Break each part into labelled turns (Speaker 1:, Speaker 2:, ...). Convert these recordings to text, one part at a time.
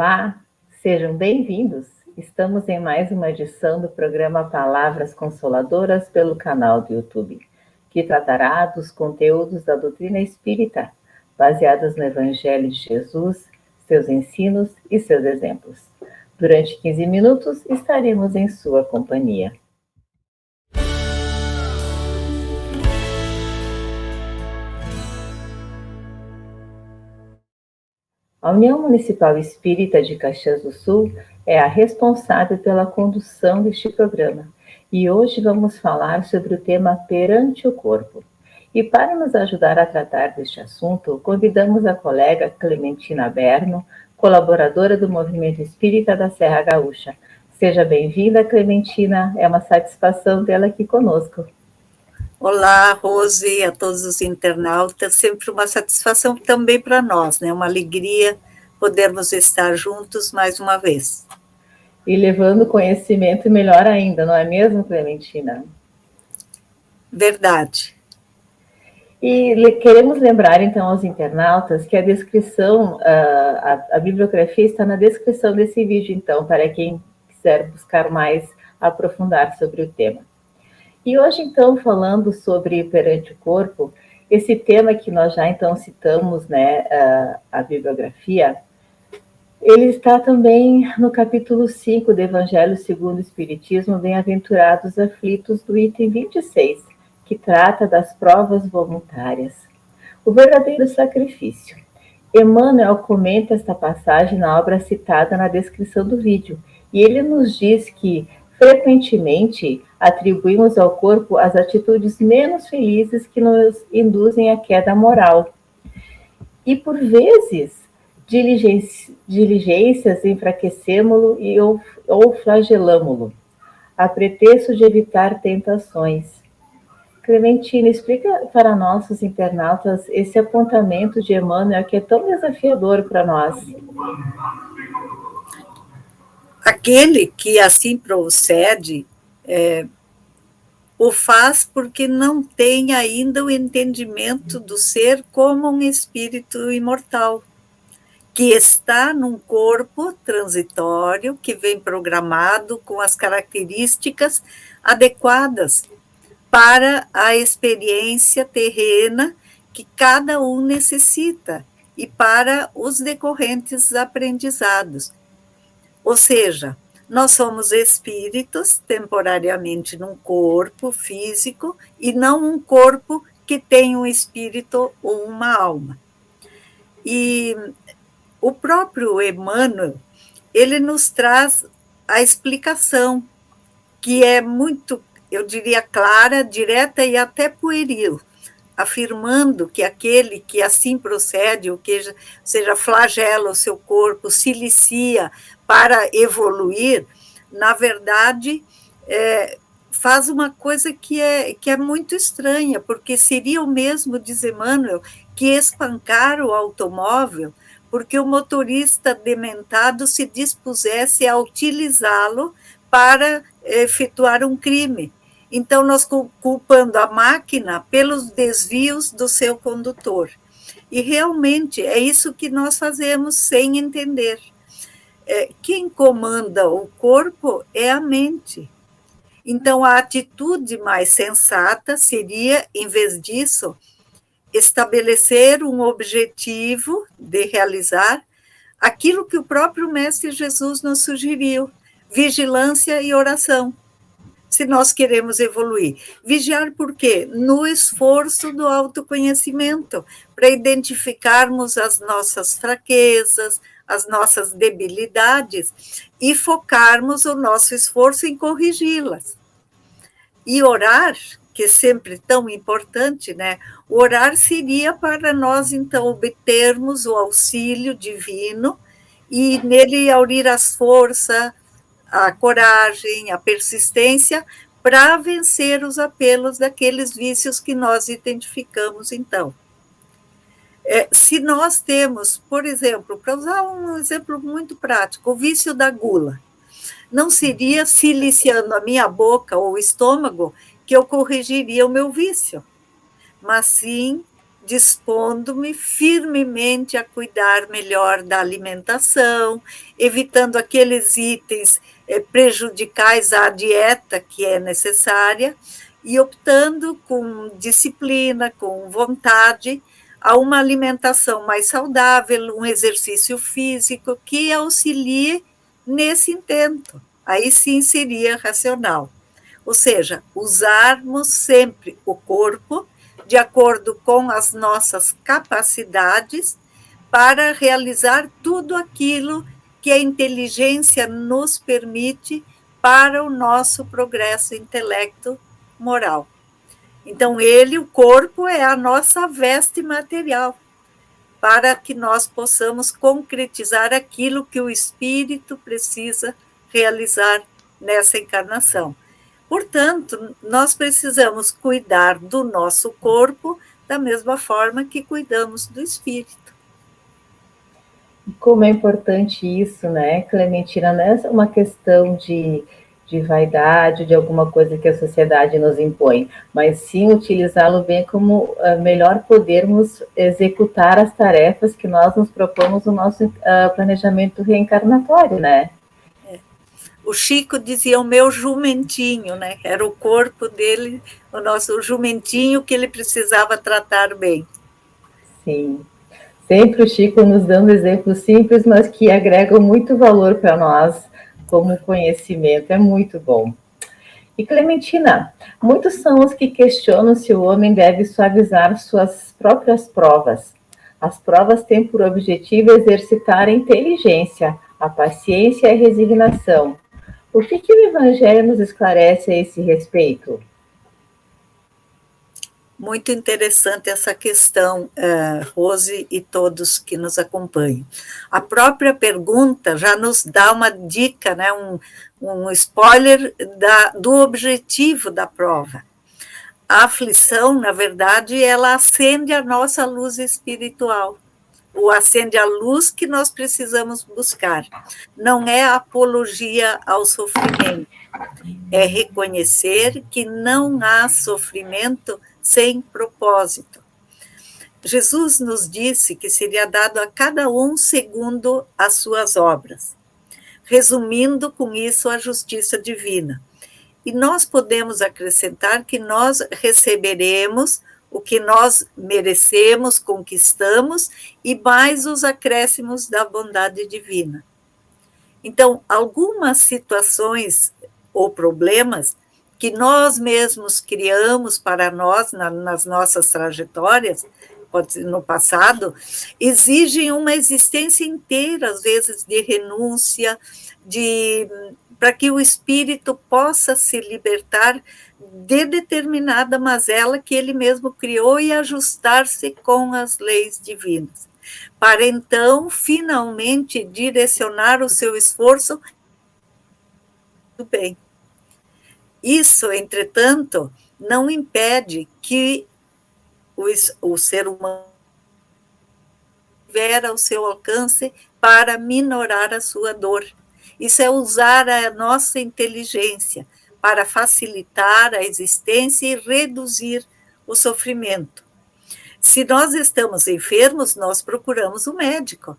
Speaker 1: Olá, sejam bem-vindos. Estamos em mais uma edição do programa Palavras Consoladoras pelo canal do YouTube, que tratará dos conteúdos da doutrina espírita, baseados no Evangelho de Jesus, seus ensinos e seus exemplos. Durante 15 minutos estaremos em sua companhia. A União Municipal Espírita de Caxias do Sul é a responsável pela condução deste programa e hoje vamos falar sobre o tema perante o corpo. E para nos ajudar a tratar deste assunto, convidamos a colega Clementina Berno, colaboradora do Movimento Espírita da Serra Gaúcha. Seja bem-vinda, Clementina, é uma satisfação tê-la aqui conosco.
Speaker 2: Olá, Rose, a todos os internautas, sempre uma satisfação também para nós, né? Uma alegria podermos estar juntos mais uma vez.
Speaker 1: E levando conhecimento melhor ainda, não é mesmo, Clementina?
Speaker 2: Verdade.
Speaker 1: E queremos lembrar, então, aos internautas que a descrição, a bibliografia está na descrição desse vídeo, então, para quem quiser buscar mais, aprofundar sobre o tema. E hoje, então, falando sobre perante o corpo, esse tema que nós já, então, citamos, né, a bibliografia, ele está também no capítulo 5 do Evangelho segundo o Espiritismo, Bem-aventurados aflitos, do item 26, que trata das provas voluntárias. O verdadeiro sacrifício. Emmanuel comenta esta passagem na obra citada na descrição do vídeo, e ele nos diz que, frequentemente, atribuímos ao corpo as atitudes menos felizes que nos induzem à queda moral. E, por vezes, diligências enfraquecemo-lo ou flagelamo-lo, a pretexto de evitar tentações. Clementina, explica para nossos internautas esse apontamento de Emmanuel que é tão desafiador para nós.
Speaker 2: Aquele que assim procede, o faz porque não tem ainda o entendimento do ser como um espírito imortal, que está num corpo transitório, que vem programado com as características adequadas para a experiência terrena que cada um necessita e para os decorrentes aprendizados. Ou seja, nós somos espíritos temporariamente num corpo físico e não um corpo que tem um espírito ou uma alma. E o próprio Emmanuel, ele nos traz a explicação, que é muito, eu diria, clara, direta e até pueril, afirmando que aquele que assim procede, ou que seja, flagela o seu corpo, silicia para evoluir, na verdade, faz uma coisa que é muito estranha, porque seria o mesmo, diz Emmanuel, que espancar o automóvel, porque o motorista dementado se dispusesse a utilizá-lo para efetuar um crime. Então, nós culpando a máquina pelos desvios do seu condutor. E, realmente, é isso que nós fazemos sem entender. Quem comanda o corpo é a mente. Então, a atitude mais sensata seria, em vez disso, estabelecer um objetivo de realizar aquilo que o próprio Mestre Jesus nos sugeriu, vigilância e oração, se nós queremos evoluir. Vigiar por quê? No esforço do autoconhecimento, para identificarmos as nossas fraquezas, as nossas debilidades e focarmos o nosso esforço em corrigi-las. E orar, que é sempre tão importante, né? O orar seria para nós, então, obtermos o auxílio divino e nele aurir as forças, a coragem, a persistência para vencer os apelos daqueles vícios que nós identificamos, então. Se nós temos, por exemplo, para usar um exemplo muito prático, o vício da gula, não seria siliciando a minha boca ou o estômago que eu corrigiria o meu vício, mas sim dispondo-me firmemente a cuidar melhor da alimentação, evitando aqueles itens prejudicais à dieta que é necessária e optando com disciplina, com vontade, a uma alimentação mais saudável, um exercício físico que auxilie nesse intento. Aí sim seria racional. Ou seja, usarmos sempre o corpo de acordo com as nossas capacidades para realizar tudo aquilo que a inteligência nos permite para o nosso progresso intelecto-moral. Então, o corpo, é a nossa veste material, para que nós possamos concretizar aquilo que o espírito precisa realizar nessa encarnação. Portanto, nós precisamos cuidar do nosso corpo da mesma forma que cuidamos do espírito.
Speaker 1: Como é importante isso, né, Clementina? Não é uma questão de vaidade, de alguma coisa que a sociedade nos impõe, mas sim utilizá-lo bem como melhor podermos executar as tarefas que nós nos propomos no nosso planejamento reencarnatório, né?
Speaker 2: O Chico dizia o meu jumentinho, né? Era o corpo dele, o nosso jumentinho que ele precisava tratar bem.
Speaker 1: Sim. Sempre o Chico nos dando exemplos simples, mas que agregam muito valor para nós como conhecimento. É muito bom. E Clementina, muitos são os que questionam se o homem deve suavizar suas próprias provas. As provas têm por objetivo exercitar a inteligência, a paciência e a resignação. O que o Evangelho nos esclarece a esse respeito?
Speaker 2: Muito interessante essa questão, Rose e todos que nos acompanham. A própria pergunta já nos dá uma dica, né, um spoiler do objetivo da prova. A aflição, na verdade, ela acende a nossa luz espiritual, ou acende a luz que nós precisamos buscar. Não é apologia ao sofrimento, é reconhecer que não há sofrimento sem propósito. Jesus nos disse que seria dado a cada um segundo as suas obras, resumindo com isso a justiça divina. E nós podemos acrescentar que nós receberemos o que nós merecemos, conquistamos, e mais os acréscimos da bondade divina. Então, algumas situações ou problemas que nós mesmos criamos para nós nas nossas trajetórias, pode ser no passado, exigem uma existência inteira, às vezes, de renúncia, para que o espírito possa se libertar de determinada mazela que ele mesmo criou e ajustar-se com as leis divinas, para então, finalmente, direcionar o seu esforço do bem. Isso, entretanto, não impede que o ser humano tiver ao seu alcance para minorar a sua dor. Isso é usar a nossa inteligência para facilitar a existência e reduzir o sofrimento. Se nós estamos enfermos, nós procuramos um médico,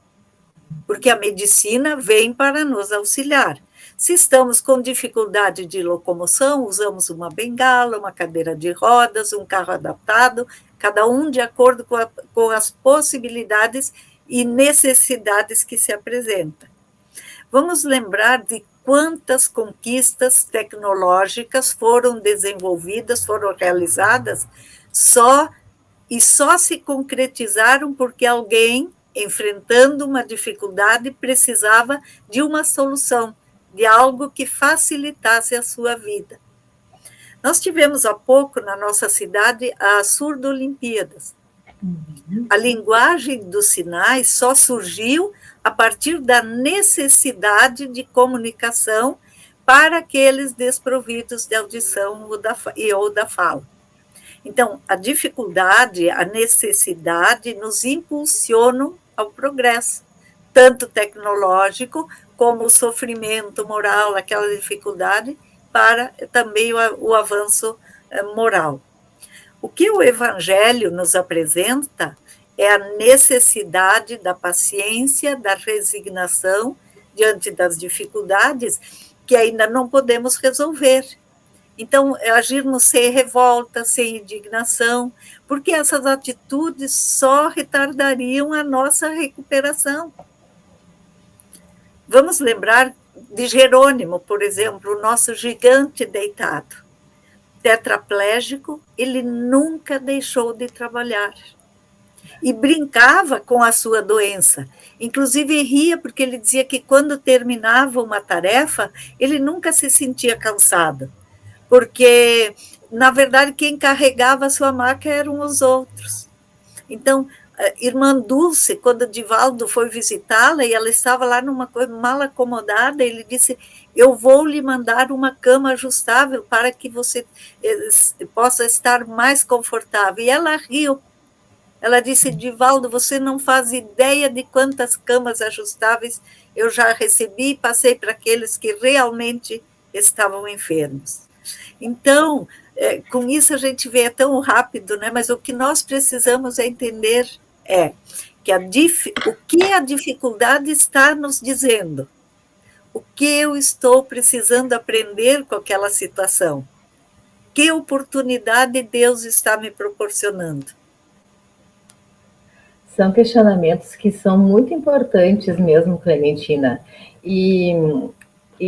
Speaker 2: porque a medicina vem para nos auxiliar. Se estamos com dificuldade de locomoção, usamos uma bengala, uma cadeira de rodas, um carro adaptado, cada um de acordo com as possibilidades e necessidades que se apresentam. Vamos lembrar de quantas conquistas tecnológicas foram desenvolvidas, foram realizadas, só se concretizaram porque alguém, enfrentando uma dificuldade, precisava de uma solução, de algo que facilitasse a sua vida. Nós tivemos há pouco na nossa cidade as Surdo-Olimpíadas. A linguagem dos sinais só surgiu a partir da necessidade de comunicação para aqueles desprovidos de audição ou da fala. Então, a dificuldade, a necessidade nos impulsionam ao progresso, tanto tecnológico como o sofrimento moral, aquela dificuldade, para também o avanço moral. O que o Evangelho nos apresenta é a necessidade da paciência, da resignação diante das dificuldades que ainda não podemos resolver. Então, agirmos sem revolta, sem indignação, porque essas atitudes só retardariam a nossa recuperação. Vamos lembrar de Jerônimo, por exemplo, o nosso gigante deitado. Tetraplégico, ele nunca deixou de trabalhar. E brincava com a sua doença. Inclusive ria, porque ele dizia que quando terminava uma tarefa, ele nunca se sentia cansado. Porque, na verdade, quem carregava a sua maca eram os outros. Então, irmã Dulce, quando Divaldo foi visitá-la, e ela estava lá numa coisa mal acomodada, ele disse: eu vou lhe mandar uma cama ajustável para que você possa estar mais confortável. E ela riu. Ela disse: Divaldo, você não faz ideia de quantas camas ajustáveis eu já recebi e passei para aqueles que realmente estavam enfermos. Então, com isso a gente vê, é tão rápido, né? Mas o que nós precisamos entender é que o que a dificuldade está nos dizendo, o que eu estou precisando aprender com aquela situação, que oportunidade Deus está me proporcionando.
Speaker 1: São questionamentos que são muito importantes mesmo, Clementina, e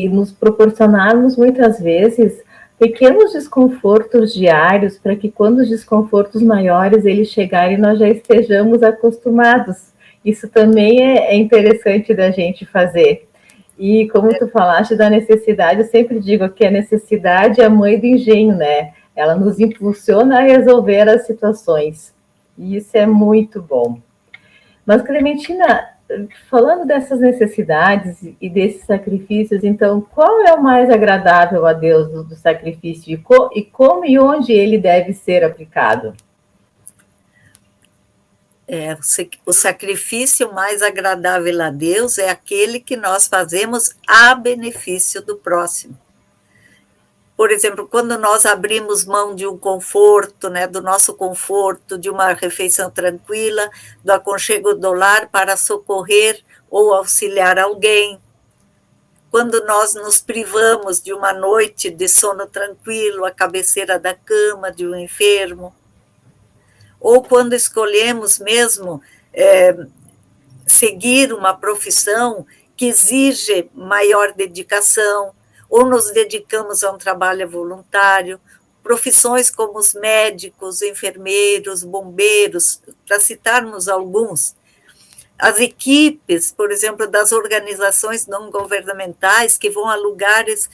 Speaker 1: nos proporcionarmos muitas vezes pequenos desconfortos diários para que quando os desconfortos maiores eles chegarem nós já estejamos acostumados. Isso também é interessante da gente fazer. E como tu falaste da necessidade, eu sempre digo que a necessidade é a mãe do engenho, né? Ela nos impulsiona a resolver as situações. E isso é muito bom. Mas, Clementina, falando dessas necessidades e desses sacrifícios, então, qual é o mais agradável a Deus do sacrifício e como e onde ele deve ser aplicado?
Speaker 2: O sacrifício mais agradável a Deus é aquele que nós fazemos a benefício do próximo. Por exemplo, quando nós abrimos mão de um conforto, né, do nosso conforto, de uma refeição tranquila, do aconchego do lar para socorrer ou auxiliar alguém. Quando nós nos privamos de uma noite de sono tranquilo, à cabeceira da cama de um enfermo. Ou quando escolhemos mesmo seguir uma profissão que exige maior dedicação, ou nos dedicamos a um trabalho voluntário, profissões como os médicos, enfermeiros, bombeiros, para citarmos alguns. As equipes, por exemplo, das organizações não governamentais que vão a lugares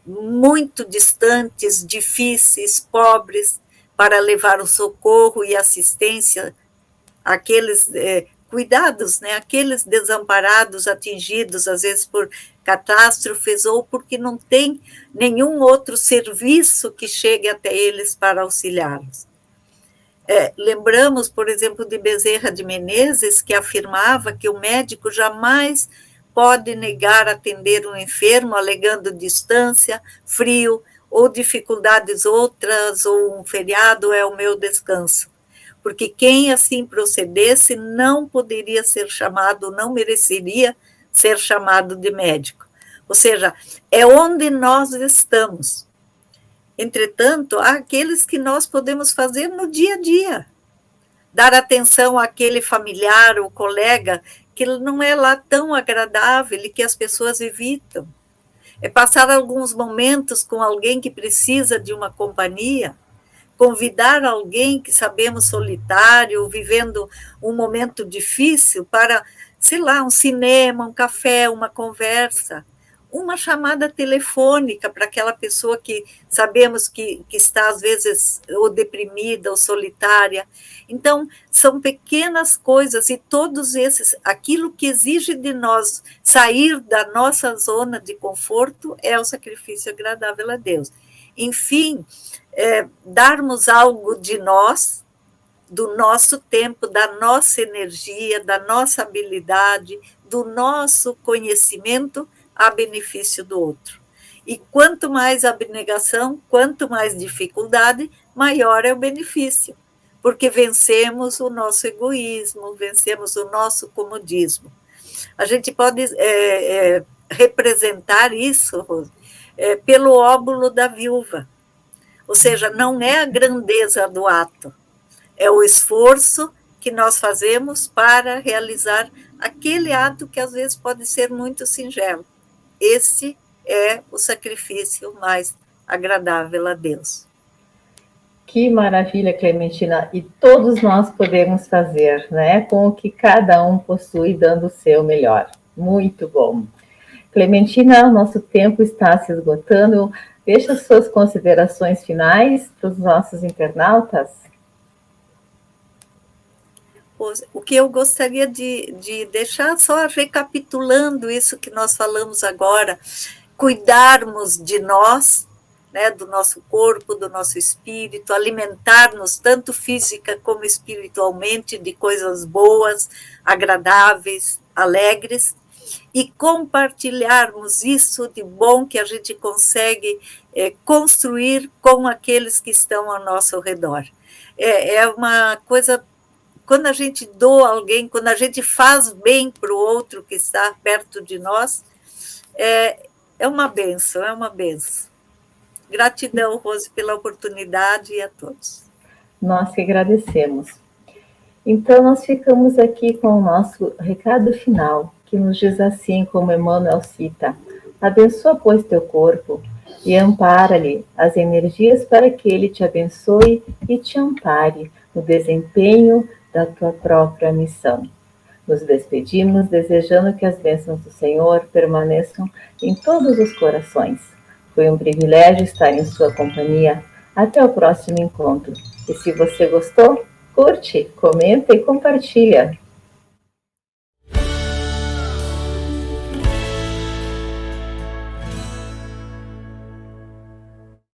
Speaker 2: muito distantes, difíceis, pobres, para levar o socorro e assistência àqueles cuidados, né, aqueles desamparados, atingidos, às vezes por catástrofes ou porque não tem nenhum outro serviço que chegue até eles para auxiliá-los. Lembramos, por exemplo, de Bezerra de Menezes, que afirmava que o médico jamais pode negar atender um enfermo, alegando distância, frio ou dificuldades outras, ou um feriado é o meu descanso. Porque quem assim procedesse não poderia ser chamado, não mereceria ser chamado de médico. Ou seja, é onde nós estamos. Entretanto, há aqueles que nós podemos fazer no dia a dia. Dar atenção àquele familiar ou colega que não é lá tão agradável e que as pessoas evitam. É passar alguns momentos com alguém que precisa de uma companhia, convidar alguém que sabemos solitário, vivendo um momento difícil para, sei lá, um cinema, um café, uma conversa, uma chamada telefônica para aquela pessoa que sabemos que está, às vezes, ou deprimida ou solitária. Então, são pequenas coisas e todos esses, aquilo que exige de nós sair da nossa zona de conforto é o sacrifício agradável a Deus. Enfim, darmos algo de nós, do nosso tempo, da nossa energia, da nossa habilidade, do nosso conhecimento a benefício do outro. E quanto mais abnegação, quanto mais dificuldade, maior é o benefício, porque vencemos o nosso egoísmo, vencemos o nosso comodismo. A gente pode representar isso, Rose, pelo óbolo da viúva. Ou seja, não é a grandeza do ato, é o esforço que nós fazemos para realizar aquele ato que às vezes pode ser muito singelo. Esse é o sacrifício mais agradável a Deus.
Speaker 1: Que maravilha, Clementina! E todos nós podemos fazer, né? Com o que cada um possui, dando o seu melhor. Muito bom. Clementina, nosso tempo está se esgotando. Deixa suas considerações finais para os nossos internautas.
Speaker 2: O que eu gostaria de deixar, só recapitulando isso que nós falamos agora, cuidarmos de nós, né, do nosso corpo, do nosso espírito, alimentar-nos tanto física como espiritualmente de coisas boas, agradáveis, alegres, e compartilharmos isso de bom que a gente consegue construir com aqueles que estão ao nosso redor. É uma coisa, quando a gente doa alguém, quando a gente faz bem para o outro que está perto de nós, é uma bênção, é uma bênção. Gratidão, Rose, pela oportunidade e a todos.
Speaker 1: Nós que agradecemos. Então, nós ficamos aqui com o nosso recado final, que nos diz assim, como Emmanuel cita: abençoa, pois, teu corpo e ampara-lhe as energias para que ele te abençoe e te ampare no desempenho da tua própria missão. Nos despedimos desejando que as bênçãos do Senhor permaneçam em todos os corações. Foi um privilégio estar em sua companhia. Até o próximo encontro. E se você gostou, curte, comenta e compartilha.